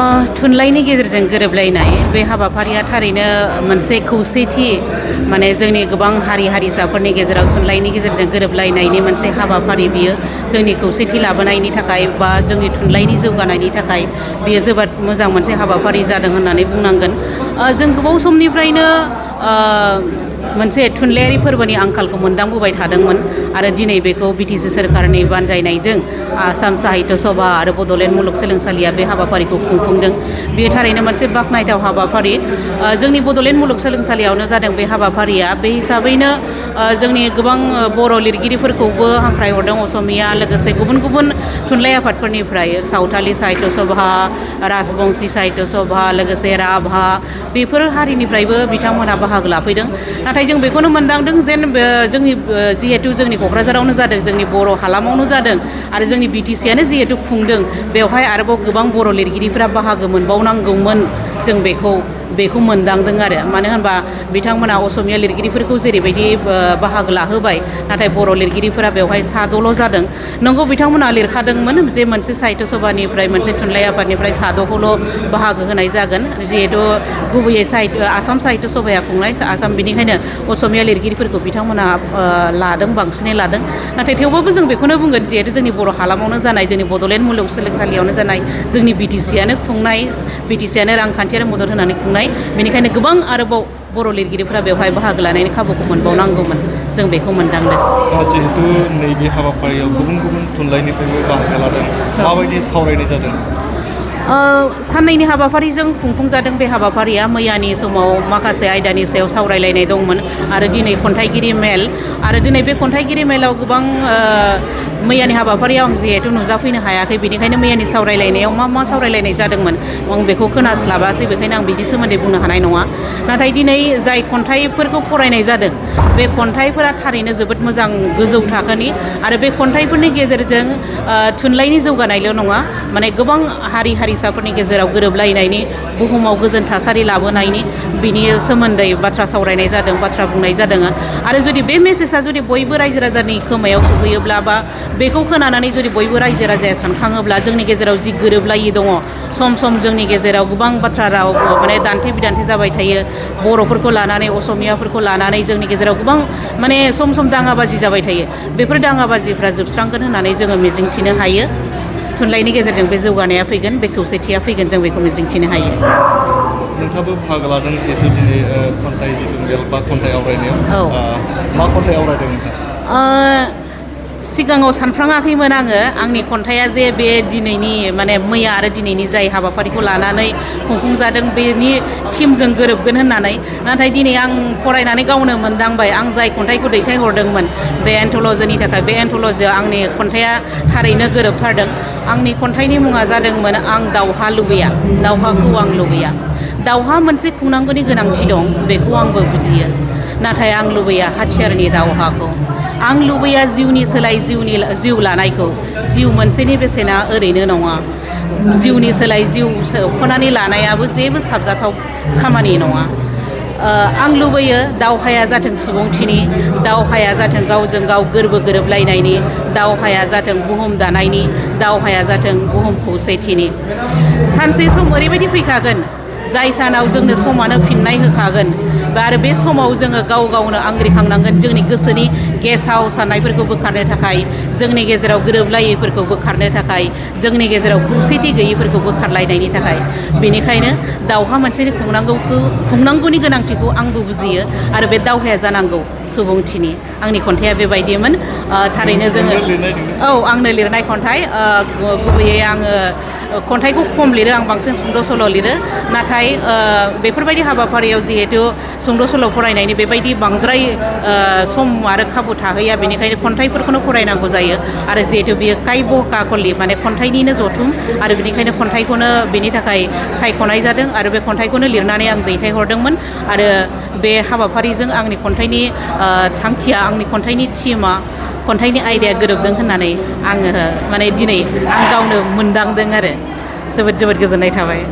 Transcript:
थुनलाइनि गेजेरजों गोरोबलायनाय बे हाबाफारिया थारैनो मोनसे खौसेथि माने जोंनि गोबां हारि हारिसाफोरनि गेजेराव थुनलाइनि गेजेरजों गोरोबलायनायनि मोनसे हाबाफारि बियो जोंनि खौसेथि लाबोनायनि थाखाय बा जोंनि थुनलाइनि जौगानायनि थाखाय बियो जोबोद मोजां मोनसे हाबाफारि जादों होननानै बुंनांगोन। जों गोबाव समनिफ्रायनो मोनसे थुनलाइयारि फोरबोनि आंखालखौ मोनदांबोबाय थादोंमोन आरो दिनै बेखौ बिटिसि सोरखारनि बानजायनायजों आसाम साहित्य सभा आरो बड'लेण्ड मुलुगसोलोंसालिया बे हाबाफारिखौ खुंफुंदों। बेयो थारैनो मोनसे बाख्नायथाव हाबाफारि। जोंनि बड'लेण्ड मुलुगसोलोंसालियावनो जादों बे हाबाफारिया। बे हिसाबैनो जोंनि गोबां बर' लिरगिरिफोरखौबो हांख्रायहरदों असमिया लोगोसे गुबुन गुबुन थुनलाइ आफादफोरनिफ्राय सावथालि साहित्य सभा, राजबंसि साहित्य सभा लोगोसे राभा बेफोर हारिनिफ्रायबो बिथांमोनहा बाहागो लाफैदों। नाथाय जों बेखौनो मोनदांदों जेन जोंनि जिहेथु जोंनि क'क्राझारावनो जादों, जोंनि बर' हालामावनो जादों आरो जोंनि बिटिसियानो जिहेतु खुंदों, बेवहाय आरोबाव गोबां बर' लिरगिरिफोरा बाहागो मोनबावनांगौमोन। जों बेखौ मोनदांदों आरो मानो होनबा बिथांमोना असमिया लिरगिरिफोरखौ जेरैबायदि बाहागो लाहोबाय, नाथाय बर' लिरगिरिफोरा बेवहाय साद'ल' जादों। नंगौ बिथांमोना लिरखादोंमोन जे मोनसे साहित्य सभानिफ्राय मोनसे थुनलाइ आफादनिफ्राय साद'खौल' बाहागो होनाय जागोन, जिहेतु गुबैयै आसाम साहित्य सभाया खुंनाय आसाम, बेनिखायनो असमिया लिरगिरिफोरखौ बिथांमोना लादों, बांसिनै लादों। नाथाय थेवबाबो जों बेखौनो बुंगोन जिहेतु जोंनि बर' हालामावनो जानाय, जोंनि बड'लेण्ड मुलुगसोलोंसालियावनो जानाय, जोंनि बिटिसियानो खुंनाय, बिटिसियानो रांखान्थियारि मदद होनानै खुंनाय, बेनिखायनो गोबां आरोबाव बर' लिरगिरिफोरा बेवहाय बाहागो लानायनि खाबुखौ मोनबावनांगौमोन। जों बेखौ मोनदांदों। जिहेतु नैबे हाबाफारियाव गुबुन गुबुन थुनलाइनिफ्रायबो बाहागो लादों, माबायदि सावरायनाय जादों? साननैनि हाबाफारिजों खुंफुंजादों बे हाबाफारिया। मैयानि समाव माखासे आयदानि सायाव सावरायलायनाय दंमोन आरो दिनै खन्थाइगिरि मेल, आरो दिनै बे खन्थाइगिरि मेलाव गोबां मैयानि हाबाफारियाव आं जिहेतु नुजाफैनो हायाखै, बेनिखायनो मैयानि सावरायलायनायाव मा सावरायलायनाय जादोंमोन आं बेखौ खोनास्लाबासै, बेखायनो आं बिनि सोमोन्दै बुंनो हानाय नङा। नाथाय दिनै जाय खन्थाइफोरखौ फरायनाय जादों बे खन्थाइफोरा थारैनो जोबोद मोजां, गोजौ थाखोनि, आरो बे खन्थाइफोरनि गेजेरजों थुनलाइनि जौगानायल' नङा, माने गोबां हारि हारिसाफोरनि गेजेराव गोरोबलायनायनि, बुहुमाव गोजोन थासारि लाबोनायनि बिनि सोमोन्दै बाथ्रा सावरायनाय जादों, बाथ्रा बुंनाय जादों। आरो जुदि बे मेसेजआ जुदि बयबो रायजो राजानि खोमायाव सौहैयोब्ला बा बेखौ खोनानानै जुदि बयबो रायजो राजाया सानखाङोब्ला, जोंनि गेजेराव जि गोरोबलायि दङ, सम सम जोंनि गेजेराव गोबां बाथ्रा राव माने दान्थे बिदान्थे जाबाय थायो, बर'फोरखौ लानानै असमियाफोरखौ लानानै जोंनि गेजेराव गोबां माने सम सम दाङाबाजि जाबाय थायो। बेफोर दाङाबाजिफ्रा जोबस्रांगोन होननानै जोङो मिजिंथिनो हायो। थुनलाइनि गेजेरजों बे जौगानाया फैगोन, बे खौसेथिया फैगोन, जों बेखौ मिजिंथिनो हायो। नोंथाङाबो बाहागो लादों जिहेतु दिनै खन्थाइ जिथु मेल बा खन्थाइ आवरायनायाव, मा खन्थाइ आवरायदों नोंथाङा? सिगाङाव सानफ्लाङाखैमोन आङो आंनि खन्थाइया जे बे दिनैनि माने मैया आरो दिनैनि जाय हाबाफारिखौ लानानै खुंफुंजादों बेनि थिमजों गोरोबगोन होननानै। नाथाय दिनै आं फरायनानै गावनो मोनदांबाय, आं जाय खन्थाइखौ दैथायहरदोंमोन बे एन्थ'लजिनि थाखाय, बे एन्थ'लजियाव आंनि खन्थाइया थारैनो गोरोबथारदों। आंनि खन्थाइनि मुङा जादोंमोन आं दावहा लुबैया, दावहाखौ आं लुबैया। दावहा मोनसे खुंनांगौनि गोनांथि दं, बेखौ आंबो बुजियो, नाथाय आं लुबैया हाथियारनि दावहाखौ। आं लुबैया जिउनि सोलाय जिउ लानायखौ। जिउ मोनसेनि बेसेना ओरैनो नङा। जिउनि सोलाय जिउ सोख'नानै लानायाबो जेबो साबजाथाव खामानि नङा। आं लुबैयो दावहाया जाथों सुबुंथिनि, दावहाया जाथों गावजों गाव गोरबो गोरोबलायनायनि, दावहाया जाथों बुहुम दानायनि, दावहाया जाथों बुहुम खौसेथिनि। सानसे सम ओरैबायदि फैखागोन जाय सानाव जोंनो समानो फिननाय होखागोन, आरो बे समाव जोङो गाव गावनो आंग्रिखांनांगोन जोंनि गोसोनि गेसाव साननायफोरखौ बोखारनो थाखाय, जोंनि गेजेराव गोरोबलायैफोरखौ बोखारनो थाखाय, जोंनि गेजेराव खौसेथि गैयैफोरखौ बोखारलायनायनि थाखाय। बेनिखायनो दावहा मोनसे खुंनांगौनि गोनांथिखौ आंबो बुजियो, आरो बे दावहाया जानांगौ सुबुंथिनि। आंनि खन्थाइया बेबायदिमोन। थारैनो जोङो आंनो लिरनाय खन्थाइ। गुबैयै आङो खन्थाइखौ खम लिरो, आं बांसिन सुंद' सल' लिरो। नाथाय बेफोरबायदि हाबाफारियाव जिहेथु सुंद' सल' फरायनायनि बेबायदि बांद्राय सम आरो खाबु थाहैया, बेनिखायनो खन्थाइफोरखौनो फरायनांगौ जायो। आरो जिहेतु बियो कायब काकलि माने खन्थाइनिनो जथुम, आरो बेनिखायनो खन्थाइखौनो बेनि थाखाय सायख'नाय जादों, आरो बे खन्थाइखौनो लिरनानै आं दैथायहरदोंमोन। आरो बे हाबाफारिजों आंनि खन्थाइनि थांखिया, आंनि खन्थाइनि थिमा, खन्थाइनि आयदाया गोरोबदों होननानै आङो माने दिनै आं गावनो मोनदांदों आरो जोबोद जोबोद गोजोननाय थाबाय।